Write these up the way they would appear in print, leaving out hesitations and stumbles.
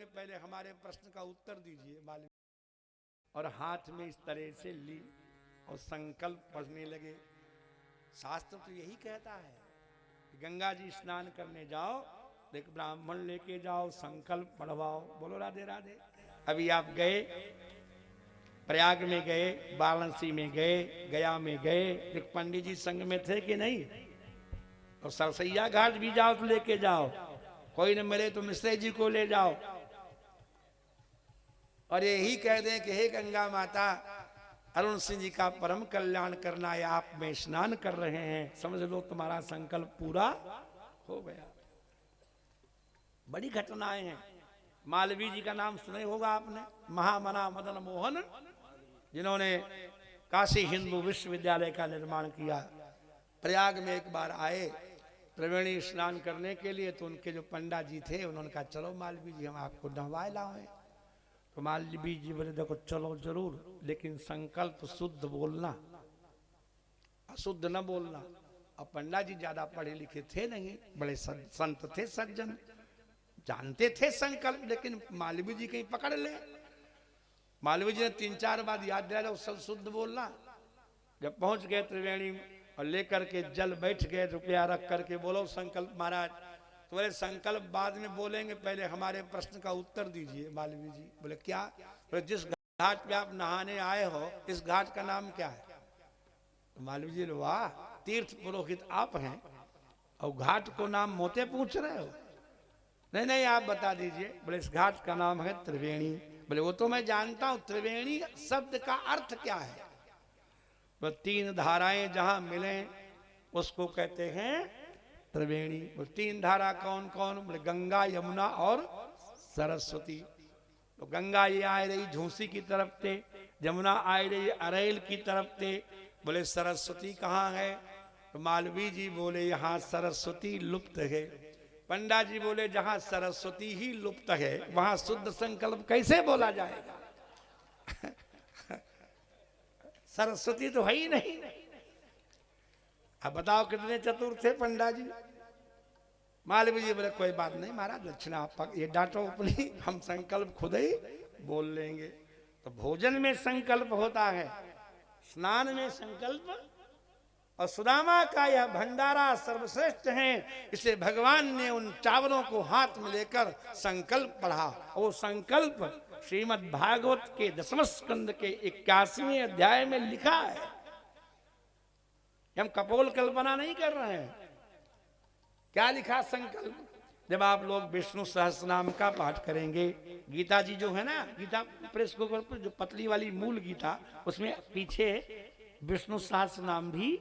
बोलेंगे पहले हमारे प्रश्न का उत्तर दीजिए मालिक। और हाथ में इस तरह से ली और संकल्प पढ़ने लगे। शास्त्र तो यही कहता है कि गंगा जी स्नान करने जाओ, एक ब्राह्मण लेके जाओ, संकल्प पढ़वाओ। बोलो राधे राधे। अभी आप गए, प्रयाग में गए, वाराणसी में गए, गया में गए, एक पंडित जी संग में थे कि नहीं? और सरसैया घाट भी जाओ तो लेके जाओ, कोई न मिले तो मिश्रे जी को ले जाओ और यही कह दें कि हे गंगा माता, अरुण सिंह जी का परम कल्याण करना है, आप में स्नान कर रहे हैं, समझ लो तुम्हारा संकल्प पूरा हो गया। बड़ी घटनाएं हैं। मालवीय जी का नाम सुने होगा आपने, महामना मदन मोहन, जिन्होंने काशी हिंदू विश्वविद्यालय का निर्माण किया। प्रयाग में एक बार आए त्रिवेणी स्नान करने के लिए, तो उनके जो पंडा जी थे उन्होंने कहा चलो मालवीय जी हम आपको नहवाए लाए। तो मालवीय जी बोले देखो चलो जरूर, लेकिन संकल्प शुद्ध बोलना, अशुद्ध न बोलना। अब पंडा जी ज्यादा पढ़े लिखे थे नहीं, बड़े संत थे, सज्जन, जानते थे संकल्प, लेकिन मालवीय जी कहीं पकड़ ले। मालवीय जी ने 3-4 बार याद दिलाया सब शुद्ध बोलना। जब पहुंच गए त्रिवेणी और लेकर के जल बैठ गए, रुपया रख करके, बोलो संकल्प महाराज। तुम्हारे संकल्प बाद में बोलेंगे, पहले हमारे प्रश्न का उत्तर दीजिए मालवीय जी। बोले क्या? बोले जिस घाट पे आप नहाने आए हो, इस घाट का नाम क्या है? तो मालवीय जी, वाह, तीर्थ पुरोहित आप हैं और घाट को नाम मोते पूछ रहे हो? नहीं नहीं आप बता दीजिए। बोले इस घाट का नाम है त्रिवेणी। बोले वो तो मैं जानता हूं, त्रिवेणी शब्द का अर्थ क्या है? वो 3 धाराएं जहां मिले उसको कहते हैं त्रिवेणी। वो 3 धारा कौन कौन? बोले गंगा, यमुना और सरस्वती। तो गंगा ये आ रही झूसी की तरफ से, यमुना आ रही अरेल की तरफ से। बोले सरस्वती कहाँ है? तो मालवीय जी बोले यहाँ सरस्वती लुप्त है। पंडा जी बोले जहां सरस्वती ही लुप्त है वहां शुद्ध संकल्प कैसे बोला जाएगा? सरस्वती तो है ही नहीं। अब बताओ कितने चतुर थे पंडा जी। मालवीय जी बोले कोई बात नहीं महाराज, दक्षिणा आप ये डांटो अपनी, हम संकल्प खुद ही बोल लेंगे। तो भोजन में संकल्प होता है, स्नान में संकल्प, और सुदामा का यह भंडारा सर्वश्रेष्ठ है। इसे भगवान ने उन चावलों को हाथ में लेकर संकल्प पढ़ा। वो संकल्प श्रीमद् भागवत के 10वें स्कंद के 81वें अध्याय में लिखा है। हम कपोल कल्पना नहीं कर रहे हैं। क्या लिखा संकल्प? जब आप लोग विष्णु सहस्रनाम का पाठ करेंगे, गीता जी जो है ना, गीता प्रेस को जो पतली वाली मूल गीता, उसमें पीछे विष्णु सहस्रनाम भी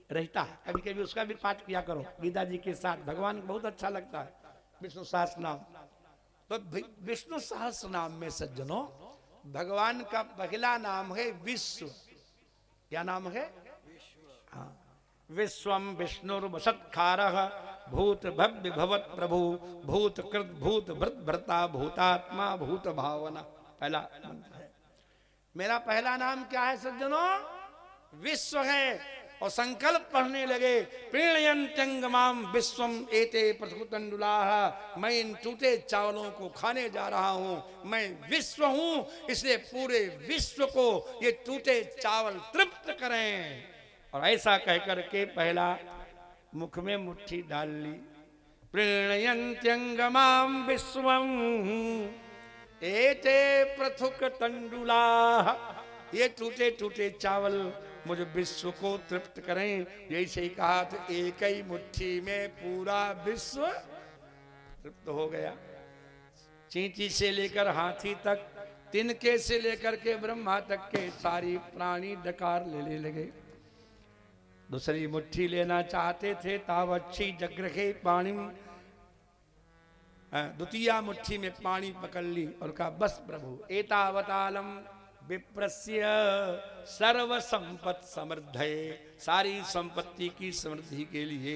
रहता है। कभी कभी उसका भी पाठ किया करो गीता जी के साथ, भगवान को बहुत अच्छा लगता है विष्णु सहस्रनाम। तो विष्णु सहस्रनाम में सज्जनों भगवान का पहला नाम है विश्व। क्या नाम है? हाँ, विश्वम विष्णुर्वसत्कारः भूत भव्य भवत प्रभु भूत कृत भूत भृत भ्रता भूतात्मा भूत भावना, पहला मंत्र है। मेरा पहला नाम क्या है सज्जनों? विश्व है। और संकल्प पढ़ने लगे, प्रीणयन्त्यंगमाम विश्वम एते पृथुतंडुलाः, मैं इन टूटे चावलों को खाने जा रहा हूं, मैं विश्व हूं, इसलिए पूरे विश्व को ये टूटे चावल तृप्त करें। और ऐसा कहकर के पहला मुख में मुट्ठी डाल ली। प्रीणयन्त्यंगमाम विश्वम एते पृथुक तंडुलाः, ये टूटे टूटे चावल मुझे विश्व को तृप्त करें। जैसे ही कहा तो एक ही मुट्ठी में पूरा विश्व तृप्त हो गया। चींटी से लेकर हाथी तक, तिनके से लेकर के ब्रह्मा तक के सारी प्राणी डकार लेने लगे। दूसरी मुट्ठी लेना चाहते थे, तावच्छी जग्रहे पानी, द्वितीय मुट्ठी में पानी पकड़ ली और कहा बस प्रभु एतावतालम विप्रस्य सर्व संपत् समृद्धये, सारी संपत्ति की समृद्धि के लिए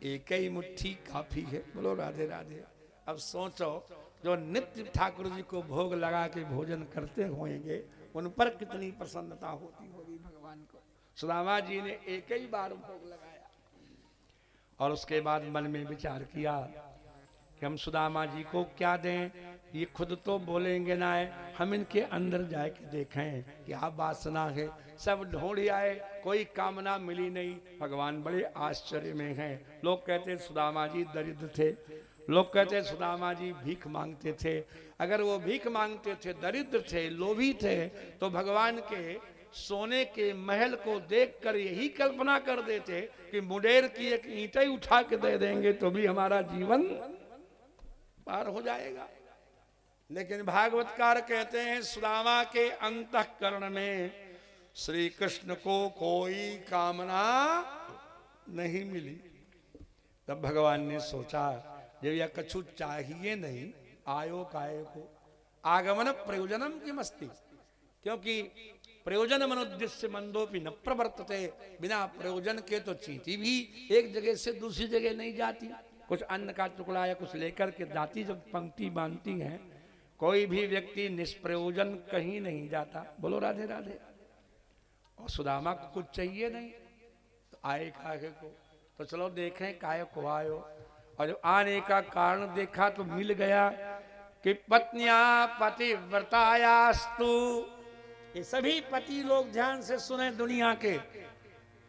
एक ही मुट्ठी काफी है। बोलो राधे राधे। अब सोचो जो नित्य ठाकुर जी को भोग लगा के भोजन करते होंगे उन पर कितनी प्रसन्नता होती होगी भगवान को। सुदामा जी ने एक ही बार भोग लगाया और उसके बाद मन में विचार किया कि हम सुदामा जी को क्या दें, ये खुद तो बोलेंगे ना है, हम इनके अंदर जाके देखें क्या वासना है। सब ढूंढ आए, कोई कामना मिली नहीं। भगवान बड़े आश्चर्य में हैं। लोग कहते सुदामा जी दरिद्र थे, लोग कहते सुदामा जी भीख मांगते थे। अगर वो भीख मांगते थे, दरिद्र थे, लोभी थे, तो भगवान के सोने के महल को देखकर यही कल्पना कर देते कि मुंडेर की एक ईंट ही उठा के दे देंगे तो भी हमारा जीवन पार हो जाएगा। लेकिन भागवतकार कहते हैं सुदामा के अंतःकरण में श्री कृष्ण को कोई कामना नहीं मिली। तब भगवान ने सोचा जब यह कछु चाहिए नहीं, आयो काय को, आगमन प्रयोजनम की मस्ती, क्योंकि प्रयोजन मनोद्देश्य मंदोपि न प्रवर्तते, बिना प्रयोजन के तो चींटी भी एक जगह से दूसरी जगह नहीं जाती। कुछ अन्न का टुकड़ा या कुछ लेकर के जाती, जब पंक्ति बांधती हैं, कोई भी व्यक्ति निष्प्रयोजन कहीं नहीं जाता। बोलो राधे राधे। और सुदामा को कुछ चाहिए नहीं, तो आए काहे को, तो चलो देखें काय को आयो। और जब आने का कारण देखा तो मिल गया कि पत्नियां पतिव्रतायास्तु। ये सभी पति लोग ध्यान से सुने दुनिया के,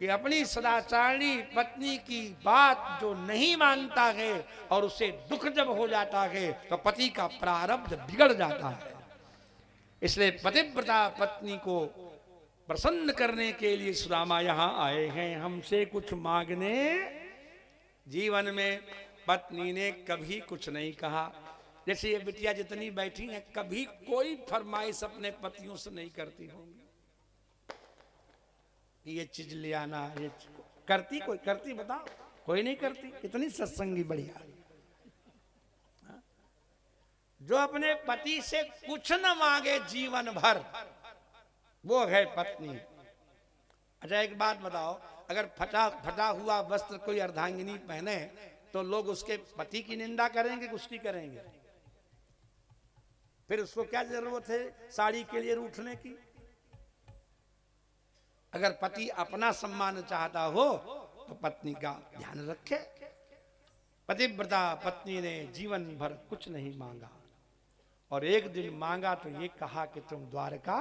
कि अपनी सदाचारिणी पत्नी की बात जो नहीं मानता है और उसे दुख जब हो जाता है तो पति का प्रारब्ध बिगड़ जाता है। इसलिए पतिव्रता पत्नी को प्रसन्न करने के लिए सुदामा यहाँ आए हैं, हमसे कुछ मांगने। जीवन में पत्नी ने कभी कुछ नहीं कहा। जैसे ये बिटिया जितनी बैठी हैं, कभी कोई फरमाइश अपने पतियों से नहीं करती होंगी कि ये चीज ले आना, ये करती कोई करती बताओ? कोई नहीं करती। इतनी सत्संगी बढ़िया जो अपने पति से कुछ न मांगे जीवन भर, वो है पत्नी। अच्छा एक बात बताओ, अगर फटा हुआ वस्त्र कोई अर्धांगिनी पहने तो लोग उसके पति की निंदा करेंगे कि उसकी करेंगे? फिर उसको क्या जरूरत है साड़ी के लिए रूठने की? अगर पति अपना सम्मान चाहता हो तो पत्नी का ध्यान रखे। पतिव्रता पत्नी ने जीवन भर कुछ नहीं मांगा, और एक दिन मांगा तो ये कहा कि तुम द्वारका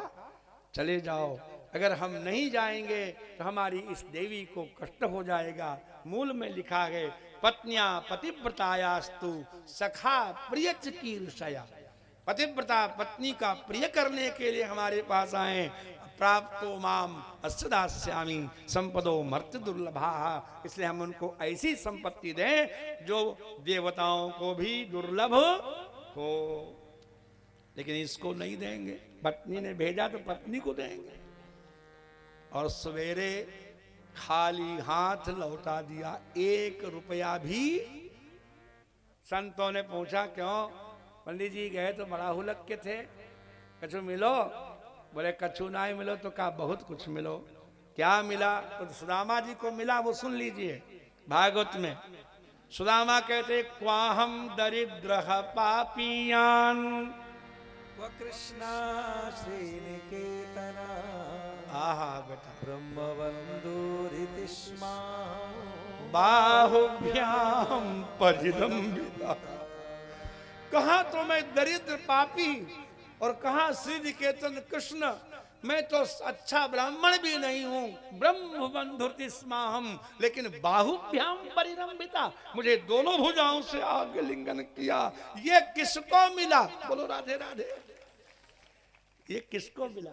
चले जाओ, अगर हम नहीं जाएंगे तो हमारी इस देवी को कष्ट हो जाएगा। मूल में लिखा है पत्नियां पतिव्रतायास्तु सखा प्रिय कीर्षया। पतिव्रता पत्नी का प्रिय करने के लिए हमारे पास आए। प्राप्तो माम अस्य दास्यामि संपदो मर्त्य दुर्लभा। इसलिए हम उनको ऐसी संपत्ति दें जो देवताओं को भी दुर्लभ हो। लेकिन इसको नहीं देंगे, पत्नी ने भेजा तो पत्नी को देंगे। और सवेरे खाली हाथ लौटा दिया, 1 रुपया भी। संतों ने पूछा क्यों? पंडित जी गए तो बड़ा हुलक के थे, कछु मिलो? बोले कछु ना मिलो तो कहा बहुत कुछ मिलो। क्या मिला? तो सुदामा जी को मिला, वो सुन लीजिए भागवत में। सुदामा कहते क्वाहम दरिद्र पापियान कृष्णा श्रीनिकेतना आहा बेटा ब्रह्मबंधुरितिष्मा बाहुभ्याम परिरंभिता। कहा तो मैं दरिद्र पापी और कहा श्री निकेतन कृष्ण। मैं तो अच्छा ब्राह्मण भी नहीं हूं, ब्रह्म बंधुरितिस्माहम, लेकिन बाहुभ्याम परिरंभिता, मुझे दोनों भुजाओं से आगे लिंगन किया। ये किसको मिला? बोलो राधे राधे। ये किसको मिला?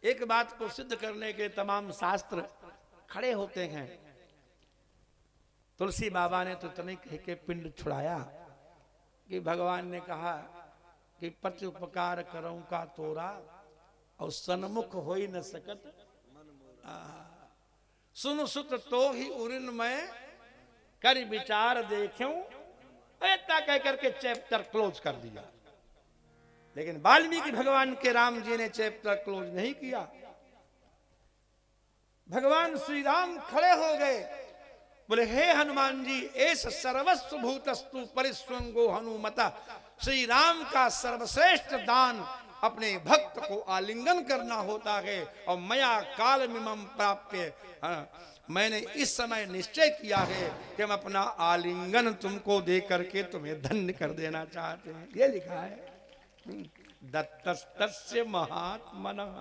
एक बात को सिद्ध करने के तमाम शास्त्र खड़े होते हैं। तुलसी बाबा ने तो इतने कह के पिंड छुड़ाया कि भगवान ने कहा कि पति उपकार करऊं का तोरा और सन्मुख हो ही न सकत सुन सुत तो ही उरिन में कर विचार देखूं। ऐसा कह करके चैप्टर क्लोज कर दिया। लेकिन वाल्मीकि भगवान के राम जी ने चैप्टर क्लोज नहीं किया। भगवान श्री राम खड़े हो गए, बोले हे हनुमान जी, एस सर्वस्व भूतस्तु परिस्वंगो हनुमता। श्री राम का सर्वश्रेष्ठ दान अपने भक्त को आलिंगन करना होता है। और मया काल मिमम प्राप्य मैंने इस समय निश्चय किया है कि हम अपना आलिंगन तुमको दे करके तुम्हें धन्य कर देना चाहते हैं। ये लिखा है दत्तस्तस्य महात्मनः।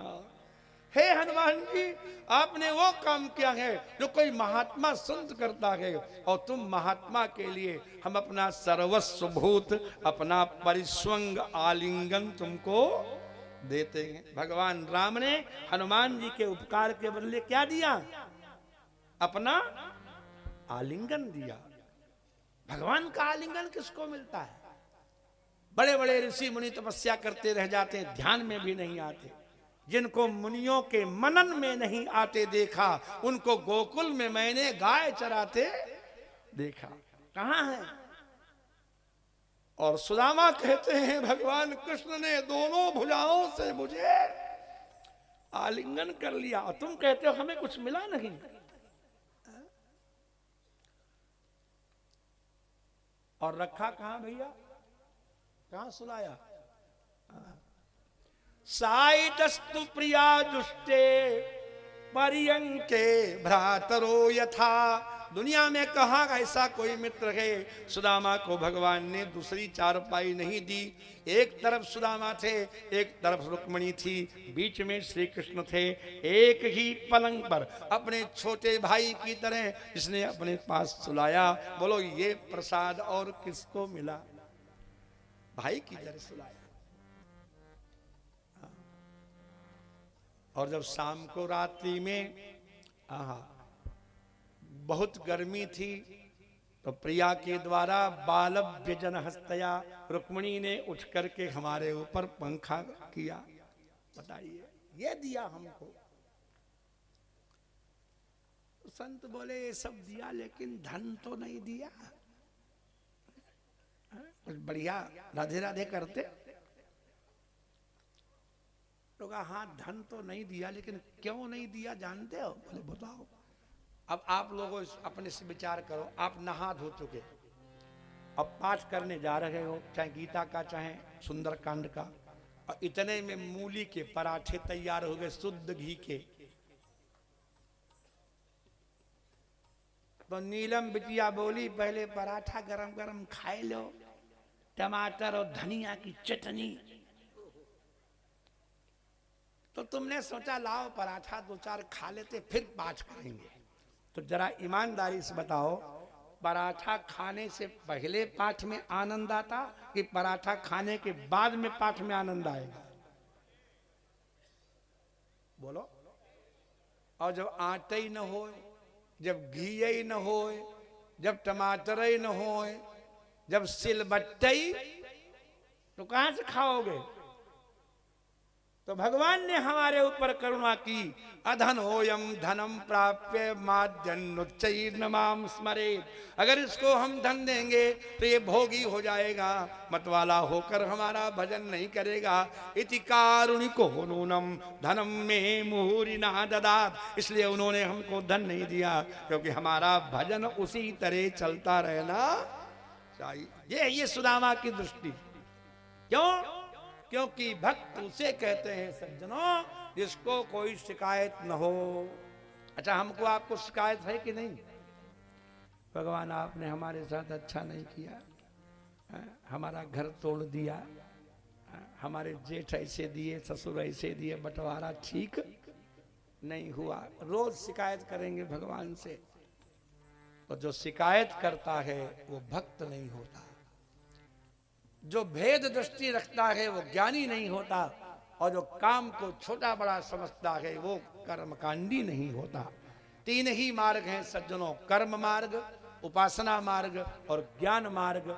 हे हनुमान जी, आपने वो काम किया है जो कोई महात्मा संत करता है, और तुम महात्मा के लिए हम अपना सर्वस्व भूत, अपना परिस्वंग आलिंगन तुमको देते हैं। भगवान राम ने हनुमान जी के उपकार के बदले क्या दिया? अपना आलिंगन दिया। भगवान का आलिंगन किसको मिलता है? बड़े बड़े ऋषि मुनि तपस्या करते रह जाते हैं, ध्यान में भी नहीं आते। जिनको मुनियों के मनन में नहीं आते देखा, उनको गोकुल में मैंने गाय चराते देखा। कहां है? और सुदामा कहते हैं भगवान कृष्ण ने दोनों भुजाओं से मुझे आलिंगन कर लिया, और तुम कहते हो हमें कुछ मिला नहीं। और रखा कहां भैया? कहां सुलाया? साइतस्तु प्रिया दुष्टे पर्यंके भ्रातरो यथा। दुनिया में कहाँ ऐसा कोई मित्र है? सुदामा को भगवान ने दूसरी चारपाई नहीं दी। एक तरफ सुदामा थे, एक तरफ रुक्मिणी थी, बीच में श्री कृष्ण थे। एक ही पलंग पर अपने छोटे भाई की तरह जिसने अपने पास सुलाया। बोलो ये प्रसाद और किसको मिला? भाई की तरह सुलाया। और जब शाम को रात्रि में बहुत गर्मी थी, तो प्रिया के द्वारा बालव्य जन हस्तया, रुक्मिणी ने उठ करके हमारे ऊपर पंखा किया। बताइए, ये दिया हमको। तो संत बोले ये सब दिया, लेकिन धन तो नहीं दिया। कुछ बढ़िया राधे राधे करते तो कहा हाँ धन तो नहीं दिया, लेकिन क्यों नहीं दिया जानते हो? बोले बताओ। अब आप लोगों अपने से विचार करो। आप नहा धो चुके, अब पाठ करने जा रहे हो, चाहे गीता का चाहे सुंदरकांड का, और इतने में मूली के पराठे तैयार हो गए शुद्ध घी के। तो नीलम बिटिया बोली पहले पराठा गरम गरम खाए लो, टमाटर और धनिया की चटनी। तो तुमने सोचा लाओ पराठा दो चार खा लेते फिर पाठ करेंगे। तो जरा ईमानदारी से बताओ, पराठा खाने से पहले पाठ में आनंद आता कि पराठा खाने के बाद में पाठ में आनंद आएगा? बोलो। और जब आटे ही न हो, जब घी ही न हो, जब टमाटर ही न हो, जब सिलबट्टे, तो कहां से खाओगे? तो भगवान ने हमारे ऊपर करुणा की। अधन होयम धनम प्राप्य माद्यन्नुच्चैर्न माम स्मरेत्। अगर इसको हम धन देंगे तो ये भोगी हो जाएगा, मतवाला होकर हमारा भजन नहीं करेगा। इति कारुणिको नूनम धनम में मुहुरी ना ददात। इसलिए उन्होंने हमको धन नहीं दिया, क्योंकि हमारा भजन उसी तरह चलता रहना चाहिए। ये सुदामा की दृष्टि। क्यों? क्योंकि भक्त उसे कहते हैं सज्जनों जिसको कोई शिकायत न हो। अच्छा, हमको आपको शिकायत है कि नहीं? भगवान आपने हमारे साथ अच्छा नहीं किया, हमारा घर तोड़ दिया, हमारे जेठ ऐसे दिए, ससुर ऐसे दिए, बंटवारा ठीक नहीं हुआ। रोज शिकायत करेंगे भगवान से। तो जो शिकायत करता है वो भक्त नहीं होता। जो भेद दृष्टि रखता है वो ज्ञानी नहीं होता, और जो काम को छोटा बड़ा समझता है वो कर्मकांडी नहीं होता। तीन ही मार्ग हैं सज्जनों, कर्म मार्ग, उपासना मार्ग और ज्ञान मार्ग।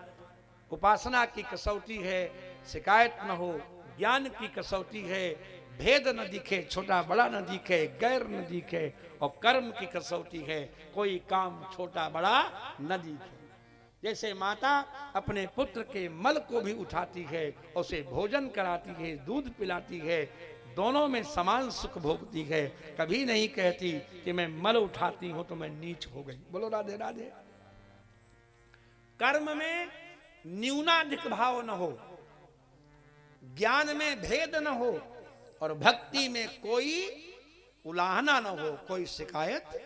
उपासना की कसौटी है शिकायत न हो, ज्ञान की कसौटी है भेद न दिखे, छोटा बड़ा न दिखे, गैर न दिखे, और कर्म की कसौटी है कोई काम छोटा बड़ा न दिखे। जैसे माता अपने पुत्र के मल को भी उठाती है, उसे भोजन कराती है, दूध पिलाती है, दोनों में समान सुख भोगती है। कभी नहीं कहती कि मैं मल उठाती हूं तो मैं नीच हो गई। बोलो राधे राधे। कर्म में न्यूनाधिक भाव न हो, ज्ञान में भेद न हो, और भक्ति में कोई उलाहना न हो, कोई शिकायत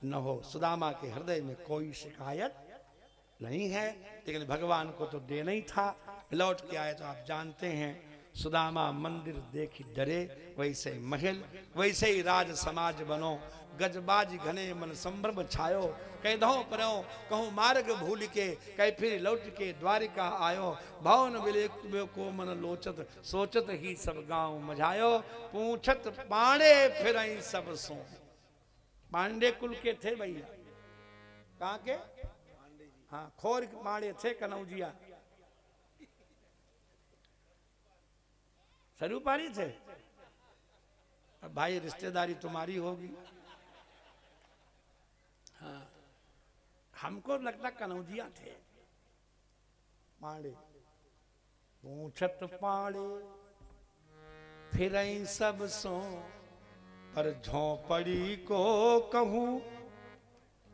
न हो। सुदामा के हृदय में कोई शिकायत नहीं है, लेकिन भगवान को तो देना ही था। लौट के आए तो आप जानते हैं, सुदामा मंदिर देखी डरे, वैसे महल वैसे ही राज समाज बनो। गजबाज घने मन संभ्रम छायो, कह दो परो कहूँ मार्ग भूल के, कह फिर लौट के द्वारिका आयो। भवन विले को मन लोचत, सोचत ही सब गांव मझायो। पूछत पांडे फिर सब सो। पांडे कुल के थे भैया, कहाँ के? हाँ, खोर पांडे थे कनौजिया, सरूपारी थे। अब भाई रिश्तेदारी तुम्हारी होगी। हाँ, हमको लगता कनौजिया थे पांडे। पूछत पांडे फिर सब सो, पर झोपड़ी को कहूं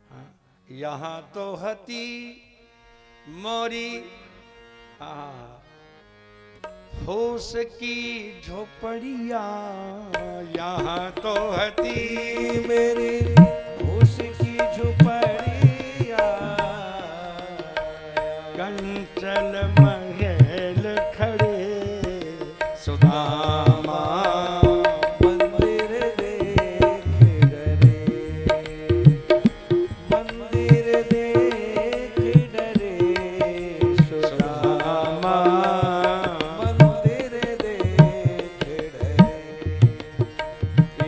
हाँ, यहाँ तो हती मोरी फूस की झोपड़िया। यहाँ तो हती मेरी फूस की झोपड़िया, कंचल महल खड़े सुदामा। मंदिर देख डरे, मंदिर देख डरे सुदामा, मंदिर देख डरे।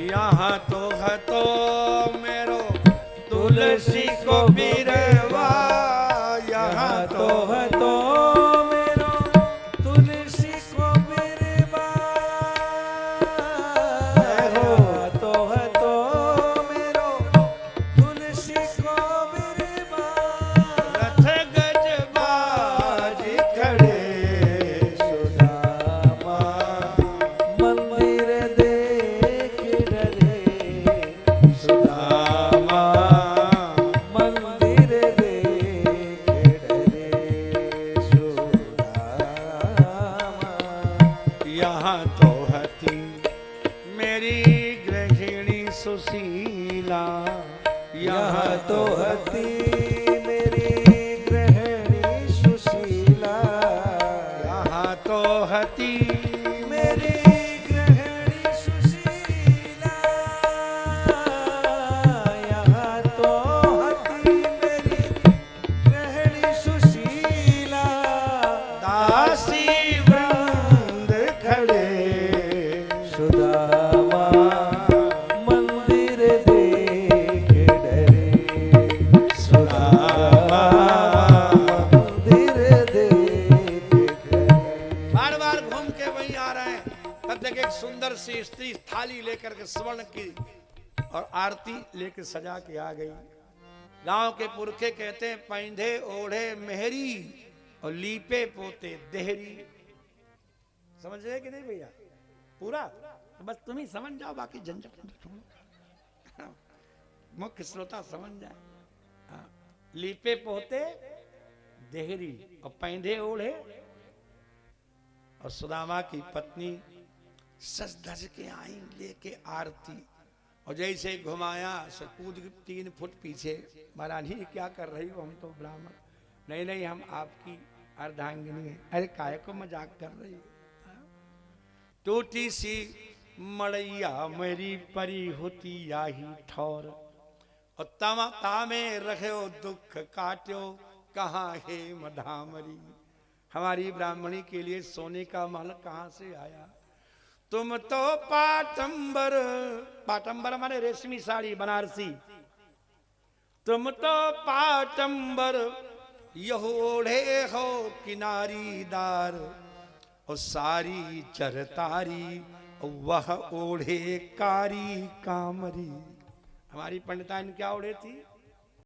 यहाँ तो है तो मेरो तुलसी को बिरवा। यहाँ तो है तो मेरो तुलसी को बिरवा, तो मेरो तुलसी को बिरवा। रथ गजबाज खड़े सुदामा, मंदिर देख डरे सुदामा। मंदिर देख डरे सुदामा। यहाँ तो हती मेरी गृहिणी सुशीला। यहाँ तो हती मेरी गृहिणी सुशीला। यहाँ तो हती मेरी गृहिणी सुशीला। यहाँ तो हती मेरी गृहिणी सुशीला। दासी वृंद खड़े सुदामा, मंदिर देख डरे सुदामा, मंदिर देख डरे। बार बार घूम के वहीं आ रहे हैं। तब तक एक सुंदर सी स्त्री थाली लेकर के स्वर्ण की और आरती लेकर सजा के आ गई। गांव के पुरखे कहते हैं, पैंधे ओढ़े मेहरी और लीपे पोते देहरी। समझ रहे कि नहीं भैया? पूरा तो बस तुम ही समझ जाओ, बाकी झंझट छोड़ो। मुख्य श्रोता समझ जाए। हाँ, लीपे पोते देहरी और पैंधे ओढ़े। और सुदामा की पत्नी सज धज के आई लेके आरती, और जैसे घुमाया से कूद 3 फुट पीछे। महाराज ही क्या कर रही हो? हम तो ब्राह्मण। नहीं नहीं, हम आपकी अर्धांगिनी है। अरे काय को मजाक कर रही है? टूटी सी मड़ैया मेरी परी होती याही ठौर, और तामे रखो दुख काट्यो कहाँ है मधामरी। हमारी ब्राह्मणी के लिए सोने का महल कहाँ से आया? तुम तो पाटंबर, पाटंबर माने रेशमी साड़ी बनारसी। तुम तो पाटंबर यह ओढ़े हो किनारीदार, और सारी चरतारी वह ओढ़े कारी कामरी। हमारी पंडिताइन क्या ओढ़े थी?